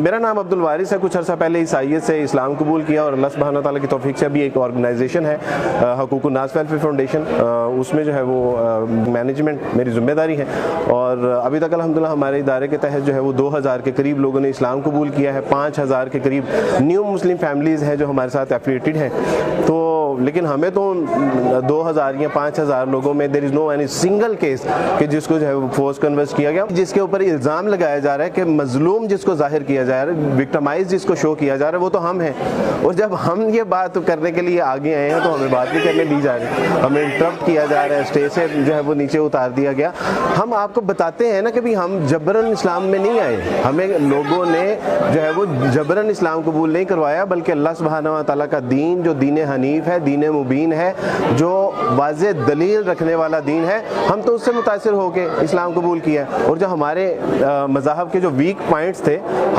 میرا نام عبد الوارث ہے. کچھ عرصہ پہلے عیسائیت سے اسلام قبول کیا اور اللہ سبحانہ تعالیٰ کی توفیق سے ابھی ایک آرگنائزیشن ہے حقوق الناس ویلفیئر فاؤنڈیشن, اس میں جو ہے وہ مینجمنٹ میری ذمہ داری ہے. اور ابھی تک الحمدللہ ہمارے ادارے کے تحت جو ہے وہ 2000 کے قریب لوگوں نے اسلام قبول کیا ہے. 5000 کے قریب نیو مسلم فیملیز ہیں جو ہمارے ساتھ ایفیلیٹڈ ہیں. تو لیکن ہمیں تو 2000 یا 5000 لوگوں میں دیر از نو اینی سنگل کیس کہ جس کو جو ہے وہ فورس کنورٹ کیا گیا, جس کے اوپر الزام لگایا جا رہا ہے کہ مظلوم جس کو ظاہر کیا جا رہا ہے, وکٹمائز جس کو شو کیا جا رہا ہے, وہ تو ہم ہیں. اور جب ہم یہ بات کرنے کے لیے آگے آئے ہیں تو ہمیں بات بھی کرنے دی جا رہی ہے, ہمیں انٹرپٹ کیا جا رہا ہے, اسٹیج سے جو ہے وہ نیچے اتار دیا گیا. ہم آپ کو بتاتے ہیں نا کہ بھی ہم جبرن اسلام میں نہیں آئے, ہمیں لوگوں نے جو ہے وہ جبرن اسلام قبول نہیں کروایا, بلکہ اللہ سبحانہ تعالیٰ کا دین جو دین حنیف ہے, دین مبین ہے, جو واضح دلیل رکھنے والا دین ہے, ہم تو اس سے متاثر ہو کے اسلام قبول کیا. اور جو ہمارے مذاہب کے جو ویک پوائنٹس تھے ہم